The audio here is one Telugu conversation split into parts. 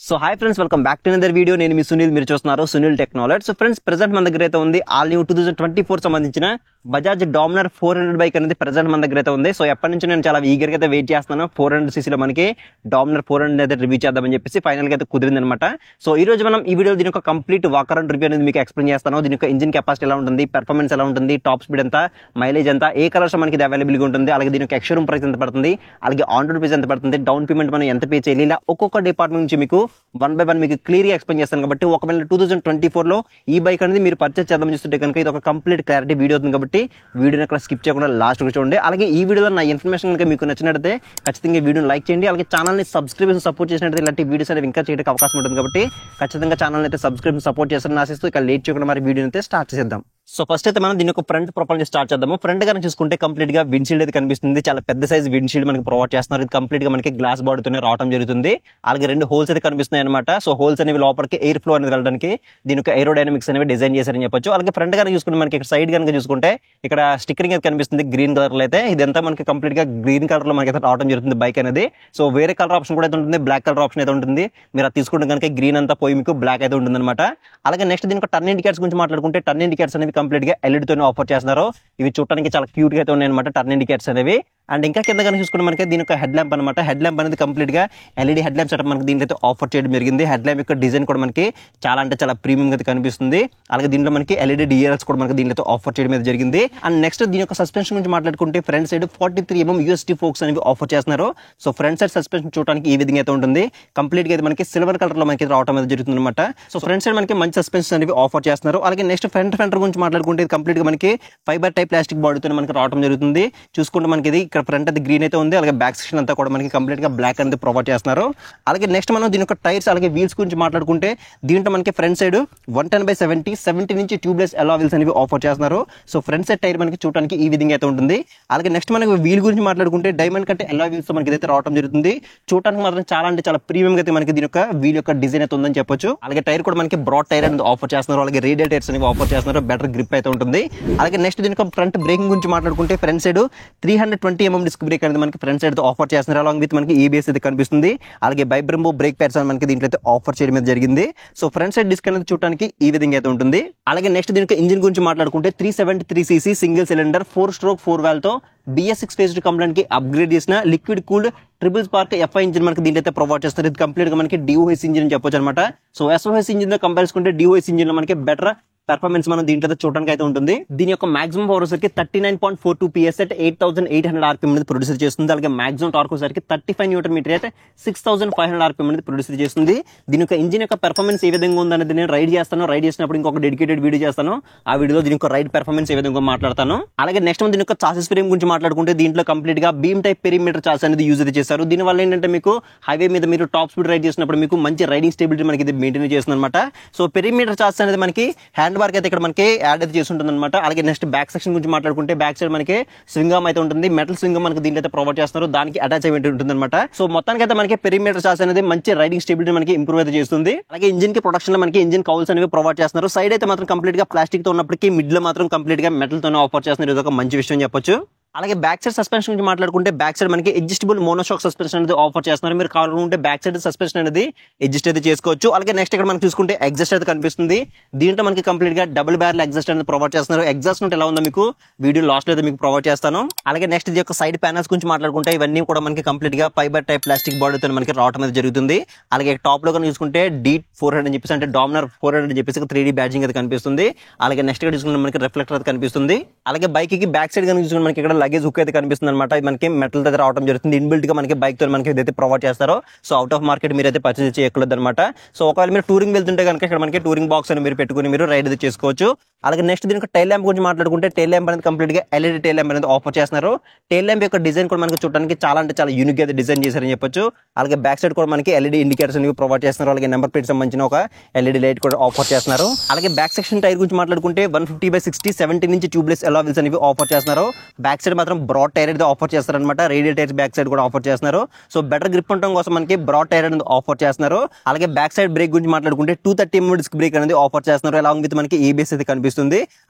So hi friends, welcome back to another video. నేను మీ సునీల్, మీరు చూస్తున్నారు Sunil technology. So friends, present మన దగ్గర అయితే ఉంది ఆల్ న్యూ 2024 సంబంధించిన బజాజ్ డామినర్ 400 బైక్ అనేది ప్రెజెంట్ మన దగ్గర అయితే ఉంది. సో ఎప్పటి నుంచి నేను చాలా ఈగర్ గా అయితే వెయిట్ చేస్తున్నాను. 400cc లో మనకి డామినర్ 400 అయితే రివ్యూ చేద్దామని చెప్పేసి ఫైనల్ గా అయితే కుదిరింది అనమాట. సో ఈ రోజు మనం ఈ వీడియో దీని యొక్క కంప్లీట్ వాకర్ అండ్ రివ్యూ అనేది మీకు ఎక్స్ప్లెయిన్ చేస్తాను. దీని యొక్క ఇంజిన్ కెపాసిటీ ఎలా ఉంటుంది, పెర్ఫార్మెన్స్ ఎలా ఉంటుంది, టాప్ స్పీడ్ ఎంత, మైలేజ్ ఎంత, ఏ కలర్స్ మనకి అవైలబుల్ గా ఉంటుంది, అలాగే దీని యొక్క ఎక్స్షోరూమ్ ప్రైస్ ఎంత పడుతుంది, అలాగే ఆన్ రోడ్ ప్రైస్ ఎంత పడుతుంది, డౌన్ పేమెంట్ మనం ఎంత పే చేయాలి, ఇలా ఒక్కొక్క డిపార్ట్మెంట్ నుంచి మీకు 1 by 1 మీకు క్లియర్ గా ఎక్స్ప్లెయిన్ చేస్తాను. కాబట్టి ఒకవేళ 2024 లో ఈ బైక్ అనేది మీరు పర్చేస్ చేద్దాం చూస్తుంటే కనుక ఇది ఒక కంప్లీట్ క్లారిటీ వీడియో అవుతుంది. కాబట్టి వీడియోని అక్కడ స్కిప్ చేయకుండా లాస్ట్ వరకు చూడండి. అలాగే ఈ వీడియోలో నా ఇన్ఫర్మేషన్ కనుక మీకు నచ్చినట్లయితే ఖచ్చితంగా వీడియోని లైక్ చేయండి. అలాగే ఛానల్ ని సబ్స్క్రైబ్ సపోర్ట్ చేసినట్లయితే ఇలాంటి వీడియోస్ అనేవి ఇంకా చేయడానికి అవకాశం ఉంటుంది. కాబట్టి ఖచ్చితంగా ఛానల్ అయితే సబ్స్క్రైబ్ సపోర్ట్ చేస్తారని ఆశిస్తూ ఇక లేట్ చేయకుండా మరి వీడియోని అయితే స్టార్ట్ చేద్దాం. సో ఫస్ట్ అయితే మనం దీని యొక్క ఫ్రంట్ ప్రొఫైల్ స్టార్ట్ చేద్దాము. ఫ్రంట్ గా చూసుకుంటే కంప్లీట్ గా విండ్షీల్డ్ అయితే కనిపిస్తుంది. చాలా పెద్ద సైజ్ విండ్షీల్డ్ మనకి ప్రొవైడ్ చేస్తున్నారు. ఇది కంప్లీట్ గా మనకి గ్లాస్ బాడీతోనే రావడం జరుగుతుంది. అలాగే 2 హోల్స్ అయితే కనిపిస్తున్నాయి అనమాట. సో హోల్స్ అనేవి లోపలికి ఎయిర్ ఫ్లో అనేది వెళ్ళడానికి దీని యొక్క ఏరోడైనమిక్స్ అనేవి డిజైన్ చేశారని చెప్పొచ్చు. అలాగే ఫ్రంట్ గా చూసుకుంటే మనకి ఇక్కడ సైడ్ కనుక చూసుకుంటే ఇక్కడ స్టిక్కరింగ్ అయితే కనిపిస్తుంది గ్రీన్ కలర్ లో అయితే. ఇదంతా మనకి కంప్లీట్ గా గ్రీన్ కలర్ లో మనకి అయితే రావడం జరుగుతుంది బైక్ అనేది. సో వేరే కలర్ ఆప్షన్ కూడా అయితే ఉంటుంది, బ్లాక్ కలర్ ఆప్షన్ అయితే ఉంటుంది. మీరు అది తీసుకుంటే కనుక గ్రీన్ అంతా పోయి మీకు బ్లాక్ అయితే ఉంటుంది అనమాట. అలాగే నెక్స్ట్ దీని యొక్క టర్న్ ఇండికేటర్స్ గురించి మాట్లాడుకుంటే టర్న్ ఇండికేటర్స్ అనేవి కంప్లీట్ గా ఎల్ఈడి ఆఫర్ చేస్తున్నారు. ఇవి చూడడానికి చాలా క్యూట్ గా అయితే ఉన్నాయి అనమాట టర్న్ ఇండికేటర్స్ అనేవి. అండ్ ఇంకా కింద కనుక చూసుకుంటే మనకి దీని యొక్క హెడ్ ల్యాంప్ అనమాట. హెడ్ ల్యాంప్ అనేది కంప్లీట్ గా ఎల్ఈడి హెడ్ ల్యాంప్ సెటప్ మనకి దీంట్లో అయితే ఆఫర్ చేయడం జరిగింది. హెడ్ ల్యాంప్ యొక్క డిజైన్ కూడా మనకి చాలా అంటే చాలా ప్రీమియం గా కనిపిస్తుంది. అలాగే దీంట్లో మనకి ఎల్ఈడి డిఆర్ఎల్స్ కూడా మనకి దీంట్లో ఆఫర్ చేయడం జరిగింది. అండ్ నెక్స్ట్ దీని యొక్క సస్పెన్షన్ గురించి మాట్లాడుకుంటే front side 43mm USD forks అనేవి ఆఫర్ చేస్తున్నారు. సో ఫ్రంట్ సైడ్ సస్పెన్షన్ చూడడానికి ఈ విధంగా అయితే ఉంటుంది. కంప్లీట్ గా అయితే మనకి సిల్వర్ కలర్ లో మనకి రావడం అనేది జరుగుతుంది అనమాట. సో ఫ్రంట్ సైడ్ మనకి మంచి సస్పెన్షన్ అనేవి ఆఫర్ చేస్తున్నారు. అలాగే నెక్స్ట్ ఫ్రంట్ ఫెండర్ గురించి మాట్లాడుకుంటే కంప్లీట్ గా మనకి ఫైబర్ టైప్ ప్లాస్టిక్ బాడీతో మనకి రావడం జరుగుతుంది. చూసుకుంటే మనకి ఇది ఇక్కడ ఫ్రంట్ అది గ్రీన్ అయితే ఉంది. అలాగే బ్యాక్ సెక్షన్ అంతా కూడా మనకి కంప్లీట్ గా బ్లాక్ అనేది ప్రొవైడ్ చేస్తున్నారు. అలాగే నెక్స్ట్ మనం దీని యొక్క టైర్స్ అలాగే వీల్స్ గురించి మాట్లాడుకుంటే దీంట్లో మనకి ఫ్రంట్ సైడ్ 110/70 నుంచి ట్యూబ్లెస్ అలా వీల్స్ అనేవి ఆఫర్ చేస్తున్నారు. సో ఫ్రంట్ సైడ్ టైర్ మనకి చూడడానికి ఈ విధంగా అయితే ఉంటుంది. అలాగే నెక్స్ట్ మనకి వీల్ గురించి మాట్లాడుకుంటే డైమండ్ కంటే అలా వీల్స్ మనకి అయితే రావడం జరుగుతుంది. చూడడానికి మాత్రం చాలా అంటే చాలా ప్రీమియం గా అయితే మనకి దీని యొక్క వీల్ యొక్క డిజైన్ అయితే ఉందని చెప్పొచ్చు. అలాగే టైర్ కూడా మనకి బ్రాడ్ టైర్ అనేది ఆఫర్ చేస్తున్నారు. అలాగే రేడియల్ టైర్స్ అనేవి ఆఫర్ చేస్తున్నారు. బెటర్ గ్రిప్ అయితే ఉంటుంది. అలాగే నెక్స్ట్ దీని యొక్క ఫ్రంట్ బ్రేకింగ్ గురించి మాట్లాడుకుంటే front side 320mm disc brake అనేది మనకి ఫ్రంట్ సైడ్ ఆఫర్ చేస్తున్నారు. అలాగే విత్ మనకి ఏబిఎస్ అయితే కనిపిస్తుంది. అలాగే బైబ్రంబో బ్రేక్ ప్యాడ్స్ అని మనకి దీంట్లో అయితే ఆఫర్ చేయడం జరిగింది. సో ఫ్రంట్ సైడ్ డిస్క్ అనేది చూడడానికి ఈ విధంగా అయితే ఉంటుంది. అలాగే నెక్స్ట్ దీనికి ఇంజిన్ గురించి మాట్లాడుకుంటే 373cc single cylinder 4-stroke 4 valve తో BS6 ఫేజ్డ్ కంప్లైంట్ కి అప్గ్రేడ్ చేసిన liquid cooled triple spark FI engine మనకి దీంట్లో అయితే ప్రొవైడ్ చేస్తారు. ఇది కంప్లీట్ గా మనకి DOS ఇంజిన్ అని చెప్పొచ్చు అనమాట. సో SOS ఇంజిన్ తో కంపేర్ చేసుకుంటే DOS ఇంజిన్ లో మనకి బెటర్ పెర్ఫార్మెన్స్ మనం దీంట్లో చూడడానికి అయితే ఉంటుంది. దీని యొక్క మాక్సిమం పవర్ వచ్చరికి 39.42 PS at 8800 RPM అనేది ప్రొడ్యూస్ చేస్తుంది. అలాగే మాక్సిమం టార్క్ వచ్చరికి 35 Nm at 6500 RPM అనేది ప్రొడ్యూస్ చేస్తుంది. దీని యొక్క ఇంజిన్ యొక్క పెర్ఫార్మెన్స్ ఏ విధంగా ఉందనేది నేను రైడ్ చేస్తాను. రైడ్ చేసినప్పుడు ఇంకొక డెడికేటెడ్ వీడియో చేస్తాను. ఆ వీడియోలో దీని యొక్క రైడ్ పెర్ఫార్మెన్స్ ఏ విధంగా మాట్లాడతాను. అలాగే నెక్స్ట్ దీని యొక్క చాసిస్ ఫ్రేమ్ గురించి మాట్లాడుకుంటే దీంట్లో కంప్లీట్ గా బీమ్ టైప్ పెరిమీటర్ చాసిస్ అనేది యూజ్ అయితే చేశారు. దీని వల్ల ఏంటంటే మీకు హైవే మీద మీరు టాప్ స్పీడ్ రైడ్ చేసినప్పుడు మీకు మంచి రైడింగ్ స్టేబిలిటీ మనకి ఇది మెయింటైన్ చేస్తుంది అనమాట. సో పెరిమీటర్ చాసిస్ అనేది మనకి హ్యాండ్ బార్ అయితే ఇక్కడ మనకి యాడ్ అయితే చేసి ఉంటుంది అనమాట. అలాగే నెక్స్ట్ బ్యాక్ సెక్షన్ గురించి మాట్లాడుకుంటే బ్యాక్ సైడ్ మనకి స్వింగ్ ఆర్మ్ అయితే ఉంటుంది. మెటల్ స్వింగ్ మనకి దీంట్లో అయితే ప్రొవైడ్ చేస్తున్నారు. దానికి అటాచ్ అయి ఉంటుంది అనమాట. సో మొత్తానికి అయితే మనకి పెరిమీటర్ చాసిస్ అనేది మంచి రైడింగ్ స్టేబిలిటీ మనకి ఇంప్రూవ్ అయితే చేస్తుంది. అలాగే ఇంజిన్ కి ప్రొడక్షన్ లో మనకి ఇంజిన్ కౌల్స్ అనేవి ప్రొవైడ్ చేస్తున్నారు. సైడ్ అయితే మాత్రం కంప్లీట్ గా ప్లాస్టిక్ తో ఉన్నప్పటికీ మిడ్ లో మాత్రం కంప్లీట్ గా మెటల్ తోనే ఆఫర్ చేస్తున్నారు. ఇది ఒక మంచి విషయం చెప్పొచ్చు. అలాగే బ్యాక్ సైడ్ సస్పెన్షన్ గురించి మాట్లాడుకుంటే బ్యాక్ సైడ్ మనకి అడ్జస్టబుల్ మోనోషాక్ సస్పెన్షన్ అనేది ఆఫర్ చేస్తున్నారు. మీరు కావాలనుకుంటే బ్యాక్ సైడ్ సస్పెన్షన్ అనేది అడ్జస్ట్ అయితే చేసుకోవచ్చు. అలాగే నెక్స్ట్ ఇక్కడ మనం చూసుకుంటే ఎగ్జాస్ట్ అయితే కనిపిస్తుంది. దీంట్లో మనకి కంప్లీట్ గా డబుల్ బ్యారెల్ ఎగ్జాస్ట్ అనేది ప్రొవైడ్ చేస్తున్నారు. ఎగ్జాస్ట్ అంటే ఎలా ఉందో మీకు వీడియో లాస్ట్ లో అయితే మీకు ప్రొవైడ్ చేస్తాను. అలాగే నెక్స్ట్ ఇది యొక్క సైడ్ ప్యానల్స్ గురించి మాట్లాడుకుంటే ఇవన్నీ కూడా మనకి కంప్లీట్ గా ఫైబర్ టైప్ ప్లాస్టిక్ బాడీతో మనకి రావడం అనేది జరుగుతుంది. అలాగే టాప్ లో కనుక చూసుకుంటే D400 అని చెప్పేసి అంటే డామినర్ 400 అని చెప్పేసి 3D బ్యాడ్జింగ్ అయితే కనిపిస్తుంది. అలాగే నెక్స్ట్ ఇక్కడ చూసుకుంటే మనకి రిఫ్లెక్టర్ అయితే కనిపిస్తుంది. అలాగే బైక్ కి బ్యాక్ సైడ్ కనుక చూసుకుంటే మనకి ఇక్కడ లగేజ్ హుక్ అయితే కనిపిస్తుంది అనమాట. ఇది మనకి మెటల్ దగ్గర రావడం జరుగుతుంది. ఇన్బిల్ట్ గా మనకి బైక్ తో మనకి ఏదైతే ప్రొవైడ్ చేస్తారో సో అవుట్ ఆఫ్ మార్కెట్ మీరు అయితే పర్చేజ్ చేయకూడదు అనమాట. సో ఒకవేళ మీరు టూరింగ్ వెళ్తుంటే కనుక ఇక్కడ మనకి టూరింగ్ బాక్స్ అని మీరు పెట్టుకుని మీరు రైడ్ అయితే చేసుకోవచ్చు. అలాగే నెక్స్ట్ దీనికి టైల్ ల్యాంప్ గురించి మాట్లాడుకుంటే టైల్ ల్యాంప్ అనేది కంప్లీట్ గా ఎల్ఈడి టైల్ ల్యాంప్ అనేది ఆఫర్ చేస్తున్నారు. టైల్ ల్యాంప్ యొక్క డిజైన్ కూడా మనకి చూడడానికి చాలా అంటే చాలా యూనిక్ గా డిజైన్ చేశారని చెప్పొచ్చు. అలాగే బ్యాక్ సైడ్ కూడా మనకి ఎల్ఈడి ఇండికేటర్స్ అనేవి ప్రొవైడ్ చేస్తున్నారు. అలాగే నెంబర్ ప్లేట్ సంబంధించిన ఒక ఎల్ఈడి లైట్ కూడా ఆఫర్ చేస్తున్నారు. అలాగే బ్యాక్ సెక్షన్ టైర్ గురించి మాట్లాడుకుంటే 150/60 70 నుంచి ట్యూబ్లెస్ అలా వీల్స్ అనేవి ఆఫర్ చేస్తున్నారు. బ్యాక్ సైడ్ మాత్రం బ్రాడ్ టైర్ అయితే ఆఫర్ చేస్తారు అనమాట. రేడియల్ టైర్స్ బ్యాక్ సైడ్ కూడా ఆఫర్ చేస్తున్నారు. సో బెటర్ గ్రిప్ ఉండడం కోసం మనకి బ్రాడ్ టైర్ అనేది ఆఫర్ చేస్తున్నారు. అలాగే బ్యాక్ సైడ్ బ్రేక్ గురించి మాట్లాడుకుంటే 230mm డిస్క్ బ్రేక్ అనేది ఆఫర్ చేస్తున్నారు. అలాంగ్ విత్ మనకి ఏబిఎస్ అయితే కనిపిస్తుంది.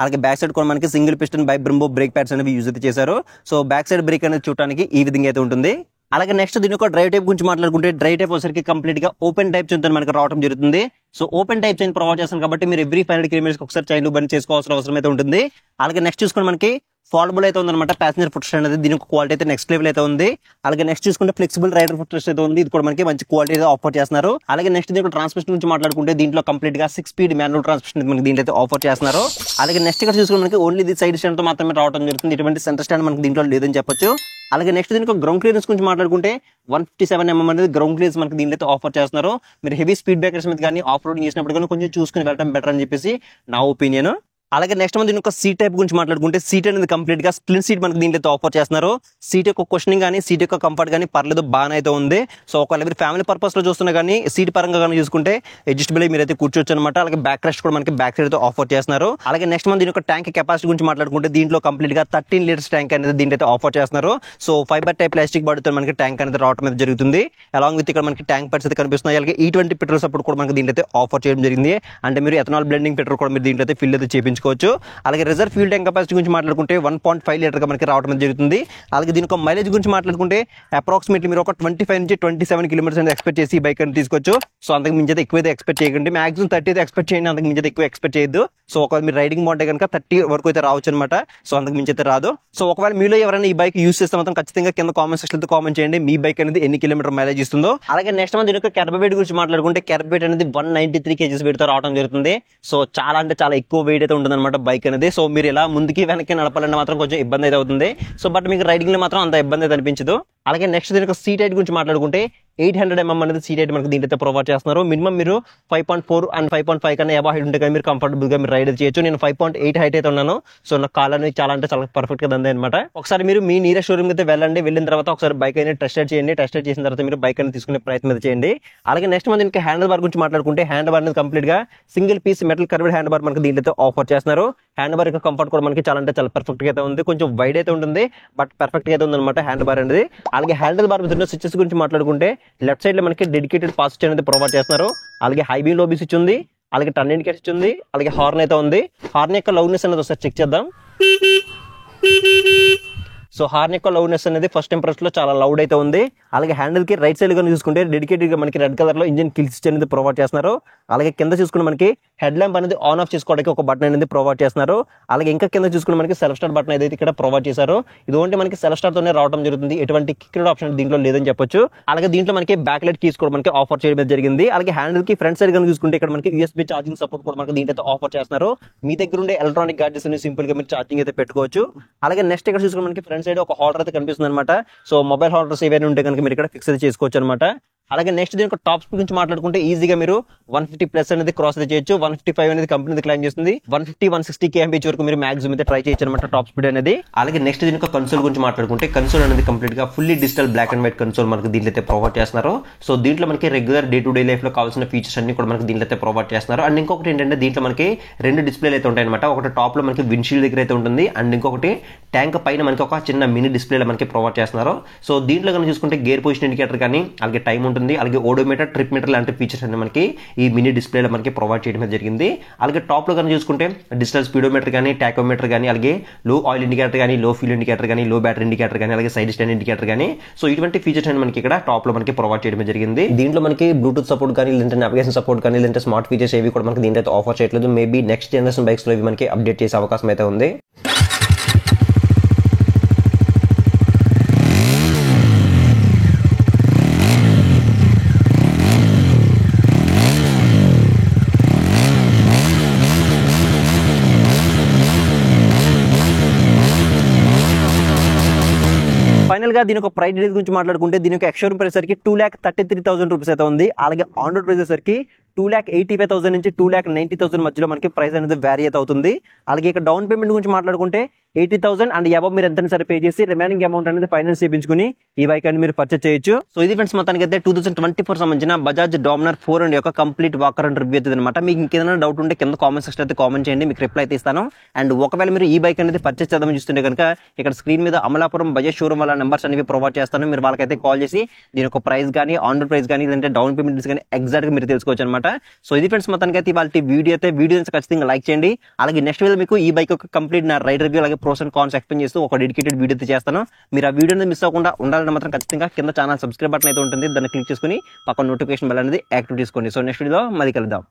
అలాగే బ్యాక్ సైడ్ కూడా మనకి సింగిల్ పిస్టన్ బైబ్రంబో బ్రేక్ ప్యాడ్స్ అనేవి యూజ్ అయితే చేశారు. సో బ్యాక్ సైడ్ బ్రేక్ అనేది చూడడానికి ఈ విధంగా అయితే ఉంటుంది. అలాగే నెక్స్ట్ దీని ఒక డ్రైవ్ టైప్ గురించి మాట్లాడుకుంటే డ్రైవ్ టైప్ వచ్చరికి కంప్లీట్ గా ఓపెన్ టైప్ చైన్ మనకి రావడం జరుగుతుంది. So open type chain provide చేస్తాను కాబట్టి మీరు ఎవ్రీ 500 కిలోమీటర్స్ ఒకసారి చైన్ బంద్ చేసుకోవాల్సిన అవసరం అయితే ఉంటుంది. అలాగే నెక్స్ట్ చూసుకుని మనకి ఫోల్డబుల్ అయితే ఉందన్నమాట ప్యాసింజర్ ఫుట్ రెస్ట్ అనేది, దీనికి క్వాలిటీ అయితే నెక్స్ట్ లెవెల్ అయితే ఉంది. అలాగే నెక్స్ట్ చూసుకుంటే ఫ్లెక్సిబుల్ రైడర్ ఫుట్ రెస్ట్ అయితే ఉంది, ఇది కూడా మనకి మంచి క్వాలిటీ అయితే ఆఫర్ చేస్తున్నారు. అలాగే నెక్స్ట్ దీంట్లో ట్రాన్స్మిషన్ గురించి మాట్లాడుకుంటే దీంట్లో కంప్లీట్ గా 6 స్పీడ్ మాన్యువల్ ట్రాన్స్మిషన్ మనకి దీంట్లో అయితే ఆఫర్ చేస్తున్నారు. అలాగే నెక్స్ట్ ఇక్కడ చూసుకుంటే మనకి ఓన్లీ ఇది సైడ్ స్టాండ్ తో మాత్రమే రావడం జరుగుతుంది, ఇటువంటి సెంటర్ స్టాండ్ మనకి దీంట్లో లేదని చెప్పొచ్చు. అలాగే నెక్స్ట్ దీనికి గ్రౌండ్ క్లియరెన్స్ గురించి మాట్లాడుకుంటే 157 mm అనేది గ్రౌండ్ క్లియరెన్స్ మనకి దీంట్లో అయితే ఆఫర్ చేస్తున్నారు. మీరు హెవీ స్పీడ్ బ్రేకర్స్ మీద కానీ ఆఫ్ రోడింగ్ చేసినప్పుడు కానీ కొంచెం చూసుకుని వెళ్ళడం బెటర్ అని చెప్పేసి నా ఒపీనియన్. అలాగే నెక్స్ట్ మనం దీని యొక్క సీట్ టైప్ గురించి మాట్లాడుకుంటే సీట్ అనేది కంప్లీట్ గా స్ప్లిన్ సీట్ మనకి దీంట్లో ఆఫర్ చేస్తున్నారు. సీట్ యొక్క క్వశ్చనింగ్ కానీ సీట్ యొక్క కంఫర్ట్ కానీ పర్లేదు బాగానే అయితే ఉంది. సో ఒకవేళ మీరు ఫ్యామిలీ పర్పస్ లో చూస్తున్నా కానీ సీట్ పరంగా కానీ చూసుకుంటే అడ్జస్టబుల్ మీరు అయితే కూర్చోవచ్చు అనమాట. అలాగే బ్యాక్ రెస్ట్ కూడా మనకి బ్యాక్ సైడ్ అయితే ఆఫర్ చేస్తున్నారు. అలాగే నెక్స్ట్ మనం దీని యొక్క ట్యాంక్ కెపాసిటీ గురించి మాట్లాడుకుంటే దీంట్లో కంప్లీట్ గా 13 లీటర్స్ ట్యాంక్ అనేది దీంట్లో అయితే ఆఫర్ చేస్తున్నారు. సో ఫైబర్ టైప్ ప్లాస్టిక్ బాడీతో మనకి ట్యాంక్ అనేది రావడం అయితే జరుగుతుంది. అలాంగ్ విత్ ఇక్కడ మనకి ట్యాంక్ ప్యాడ్స్ అయితే కనిపిస్తున్నాయి. అలాగే E20 పెట్రోల్ సపోర్ట్ కూడా మనకి దీంట్లో అయితే ఆఫర్ చేయడం జరిగింది. అంటే మీరు ఎథనాల్ బ్లెండింగ్ పెట్రోల్ కూడా మీరు దీంట్లో అయితే ఫిల్ అయితే చేయించుకోవచ్చు. అలాగే రిజర్వ్ ఫ్యూల్ ట్యాంక్ కెపాసిటీ గురించి మాట్లాడుకుంటే 1.5 లీటర్ గా మనకి రావడం జరుగుతుంది. అలాగే దీని ఒక మైలేజ్ గురించి మాట్లాడుకుంటే అప్రాక్సిమేట్లీ మీరు ఒక 25 నుంచి 27 కిలోమీటర్స్ అనేది ఎక్స్పెక్ట్ చేసి ఈ బైక్ అని తీసుకోవచ్చు. సో అంతకు మించి అయితే ఎక్కువ అయితే ఎక్స్పెక్ట్ చేయకండి, మాక్సిమం 30 అయితే ఎక్స్పెక్ట్ చేయండి, అంతకు మించి అయితే ఎక్కువ ఎక్స్పెక్ట్ చేయొద్దు. సో ఒకవేళ మీరు రైడింగ్ మోడ్ కనుక 30 వరకు అయితే రావచ్చు అనమాట. సో అంతకు మించి అయితే రాదు. సో ఒకవేళ మీలో ఎవరైనా ఈ బైక్ యూస్ చేస్తే మాత్రం ఖచ్చితంగా కింద కామెంట్ సెక్షన్ లో కామెంట్ చేయండి మీ బైక్ అనేది ఎన్ని కిలోమీటర్ మైలేజ్ ఇస్తుందో. అలాగే నెక్స్ట్ మనం దీని యొక్క క్యార్బ్ వెయిట్ గురించి మాట్లాడుకుంటే క్యార్బ్ వెయిట్ అనేది 193 kgs వెయిట్ తో రావడం జరుగుతుంది. సో చాలా అంటే చాలా ఎక్కువ వెయిట్ అయితే ఉంటుంది అనమాట బైక్ అనేది. సో మీరు ఇలా ముందుకి వెనక్కి నడపాలంటే మాత్రం కొంచెం ఇబ్బంది అయితే అవుతుంది. సో బట్ మీకు రైడింగ్ లో మాత్రం అంత ఇబ్బంది అయితే అనిపించదు. అలాగే నెక్స్ట్ దీని యొక్క సీట్ హైట్ గురించి మాట్లాడుకుంటే 800 mm అనేది సీట్ హైట్ మనకి దీంట్లో ప్రొవైడ్ చేస్తున్నారు. మినిమం మీరు 5.4 అండ్ 5.5 కన్నా అబౌవ్ హైట్ ఉంటే కానీ మీరు కంఫర్టబుల్ గా మీరు రైడ్ చేయొచ్చు. నేను 5.8 హైట్ అయితే ఉన్నాను. సో నా కాల్ అనేది చాలా అంటే చాలా పర్ఫెక్ట్ గా ఉంది అనమాట. ఒకసారి మీరు మీ నియరెస్ట్ షోరూమ్ అయితే వెళ్ళండి, వెళ్ళిన తర్వాత ఒకసారి బైక్ అనేది టెస్ట్ రైడ్ చేయండి. టెస్ట్ రైడ్ చేసిన తర్వాత మీరు బైక్ అనేది తీసుకునే ప్రయత్నం అయితే చేయండి. అలాగే నెక్స్ట్ మనం దీనికి హ్యాండిల్ బార్ గురించి మాట్లాడుకుంటే హ్యాండిల్ బార్ అనేది కంప్లీట్ గా single piece metal curved handle bar మనకి దీంట్లో ఆఫర్ చేస్తున్నారు. హ్యాండ్ బార్ యొక్క కంఫర్ట్ కూడా మనకి చాలా అంటే చాలా పర్ఫెక్ట్ గా అయితే ఉంది. కొంచెం వైడ్ అయితే ఉంటుంది బట్ పర్ఫెక్ట్ గా అయితే ఉంది అనమాట హ్యాండ్ బార్ అనేది. అలాగే హ్యాండిల్ బార్ మీద స్విచెస్ గురించి మాట్లాడుకుంటే లెఫ్ట్ సైడ్ లో మనకి డెడికేటెడ్ పాస్ స్విచ్ అనేది ప్రొవైడ్ చేస్తున్నారు. అలాగే హై బీమ్ లో బీ స్విచ్ ఉంది, అలాగే టర్న్ ఇండికేటర్ స్విచ్ ఉంది, అలాగే హార్న్ అయితే ఉంది. హార్న్ యొక్క లౌడ్నెస్ అనేది ఒకసారి చెక్ చేద్దాం. సో హార్న్ యొక్క లౌడ్నెస్ అనేది ఫస్ట్ ఇంప్రెస్ లో చాలా లౌడ్ అయితే ఉంది. అలాగే హ్యాండిల్ కి రైట్ సైడ్ గా చూసుకుంటే డెడికేటెడ్ గా మనకి రెడ్ కలర్ లో ఇంజిన్ కిల్ స్విచ్ అనేది ప్రొవైడ్ చేస్తున్నారు. అలాగే కింద చూసుకుంటే మనకి హెడ్ ల్యాంప్ అనేది ఆన్ ఆఫ్ చేసుకోవడానికి ఒక బటన్ అనేది ప్రొవైడ్ చేస్తున్నారు. అలాగే ఇంకా కింద చూసుకుంటే మనకి సెల్ఫ్ స్టార్ట్ బటన్ అయితే ఇక్కడ ప్రొవైడ్ చేశారు. ఇది ఓన్లీ మనకి సెల్ఫ్ స్టార్ట్ తోనే రావడం జరుగుతుంది, ఎటువంటి కిక్ ఆప్షన్ దీంట్లో లేదని చెప్పొచ్చు. అలాగే దీంట్లో మనకి బ్యాక్ లైట్ కీస్ కూడా మనకి ఆఫర్ చేయడం జరిగింది. అలాగే హ్యాండిల్ కి ఫ్రంట్ సైడ్ గా చూసుకుంటే ఇక్కడ మనకి USB ఛార్జింగ్ సపోర్ట్ కూడా మనకి దీంట్లో ఆఫర్ చేస్తున్నారు. మీ దగ్గర ఉండే ఎలక్ట్రానిక్ గాడ్జెట్స్ ని సింపుల్ గా మీరు ఛార్జింగ్ అయితే పెట్టుకోవచ్చు. అలాగే నెక్స్ట్ ఇక్కడ చూసుకుంటే మనకి ఫ్రంట్ సైడ్ ఒక హోల్డర్ అయితే కనిపిస్తుంది అనమాట. సో మొబైల్ హోల్డర్స్ ఏవైనా ఉంటే కనుక మీరు ఇక్కడ ఫిక్స్ అయితే చేసుకోవచ్చు అనమాట. అలాగే నెక్స్ట్ దీని టాప్ స్పీడ్ గురించి మాట్లాడుకుంటే ఈజీగా మీరు 150+ అనేది క్రాస్ అయితే చేయొచ్చు. 155 అనేది కంపెనీ క్లైమ్ చేస్తుంది. 150-160 kmph వరకు మీరు మాక్సిమం అయితే ట్రై చేయొచ్చు అనమాట టాప్ స్పీడ్ అనేది. అలాగే నెక్స్ట్ దీని కన్సోల్ గురించి మాట్లాడుకుంటే కన్సోల్ అనేది కంప్లీట్ గా fully digital black and white console మనకి దీంట్లో అయితే ప్రొవైడ్ చేస్తున్నారు. సో దీంట్లో మనకి regular day to day life లో కావాల్సిన ఫీచర్స్ అన్ని కూడా మనకి దీంట్లో అయితే ప్రొవైడ్ చేస్తున్నారు. అండ్ ఇంకొకటి ఏంటంటే దీంట్లో మనకి 2 డిస్ప్లేలు అయితే ఉంటాయి అనమాట. ఒకటి టాప్ లో మనకి విండ్షీల్డ్ దగ్గర అయితే ఉంటుంది, అండ్ ఇంకొకటి ట్యాంక్ పైన మనకి ఒక చిన్న మినీ డిస్ప్లే మనకి ప్రొవైడ్ చేస్తున్నారు. సో దీంట్లో కనుక చూసుకుంటే గేర్ పొజిషన్ ఇండికేటర్ కానీ, అలాగే టైం ఉంటుంది, అలాగే ఓడోమీటర్, ట్రిప్ మీటర్ లాంటి ఫీచర్స్ అన్ని మనకి ఈ మినీ డిస్ప్లేలో మనకి ప్రొవైడ్ చేయడం జరిగింది. అలాగే టాప్ లో కనుక చూసుకుంటే డిజిటల్ స్పీడోమీటర్ కానీ, టాకోమీటర్ కానీ, అలాగే లో ఆయిల్ ఇండికేటర్ కానీ, లో ఫ్యూల్ ఇండికేటర్ కానీ, లో బ్యాటరీ ఇండికేటర్ కానీ, అలాగే సైడ్ స్టాండ్ ఇండికేటర్ కానీ, సో ఇటువంటి ఫీచర్స్ అన్ని మనకి ఇక్కడ టాప్ లో మనకి ప్రొవైడ్ చేయడం జరిగింది. దీంట్లో మనకి బ్లూటూత్ సపోర్ట్ కానీ, లేదంటే నావిగేషన్ సపోర్ట్ కానీ, లేదంటే స్మార్ట్ ఫీచర్స్ ఏవి కూడా మనకి దీంట్లో ఆఫర్ చేయట్లేదు. మేబీ నెక్స్ట్ జనరేషన్ బైక్స్ లో ఇవి మనకి అప్డేట్ చేసే అవకాశం అయితే ఉంది. ఫైనల్ గా దీని ఒక ప్రైస్ గురించి మాట్లాడుకుంటే దీని యొక్క ఎక్స్షోరూమ్ ప్రైస్ సరికి 2,33,000 రూపీస్ అయితే ఉంది. అలాగే ఆన్ రోడ్ ప్రైస్ సరికి 2,85,000 నుంచి 2,90,000 మధ్యలో మనకి ప్రైస్ అనేది వ్యారీ అయితే అవుతుంది. అలాగే ఇక్కడ డౌన్ పేమెంట్ గురించి మాట్లాడుకుంటే 80,000 అండ్ అబౌవ్ మీరు ఎంత సరే పే చేసి రిమైనింగ్ అమౌంట్ అనేది ఫైనాన్స్ చేయించుకుని ఈ బైక్ అని మీరు పర్చేస్ చేయొచ్చు. సో ఇది ఫ్రెండ్స్ మొత్తానికి అయితే 2024 సంబంధించిన బజాజ్ డామినర్ 400 యొక్క కంప్లీట్ వాక్ అరౌండ్ రివ్యూ అయితే అనమాట. మీకు ఇంకేదైనా డౌట్ ఉంటే కింద కామెంట్ సెక్షన్ అయితే కామెంట్ చేయండి, మీకు రిప్లై అయితే ఇస్తాను. అండ్ ఒకవేళ మీరు ఈ బైక్ అనేది పర్చేస్ చేద్దామని చూస్తుంటే కనుక ఇక్కడ స్క్రీన్ మీద అమలాపురం బజాజ్ షోరూమ్ వాళ్ళ నెంబర్స్ అనేవి ప్రొవైడ్ చేస్తాను. మీరు వాళ్ళకైతే కాల్ చేసి దీని యొక్క ప్రైస్ కానీ, ఆన్ రోడ్ ప్రైస్ కానీ, లేదంటే డౌన్ పేమెంట్స్ కానీ ఎగ్జాక్ట్ గా మీరు తెలుసుకోవచ్చు అనమాట. అనమాట. సో ఇది ఫ్రెండ్స్ మొత్తానికి అయితే వాళ్ళ వీడియో ఖచ్చితంగా లైక్ చేయండి. అలాగే నెక్స్ట్ వీడియో మీకు ఈ బైక్ యొక్క కంప్లీట్ నా రైడ్ రివ్యూ అలాగే ప్రోస్ అండ్ కాన్స్ ఎక్స్ప్లెయిన్ చేస్తూ ఒక డెడికేటెడ్ వీడియో అయితే చేస్తాను. మీరు ఆ వీడియోని మిస్ అవ్వకుండా ఉండాలని మాత్రం ఖచ్చితంగా కింద ఛానల్ సబ్స్క్రైబ్ బటన్ అయితే ఉంటుంది, దాన్ని క్లిక్ చేసుకుని పక్కన నోటిఫికేషన్ బెల్ అనేది యాక్టివ్ చేసుకోండి. సో నెక్స్ట్ వీడియోలో మళ్ళీ కలుద్దాం.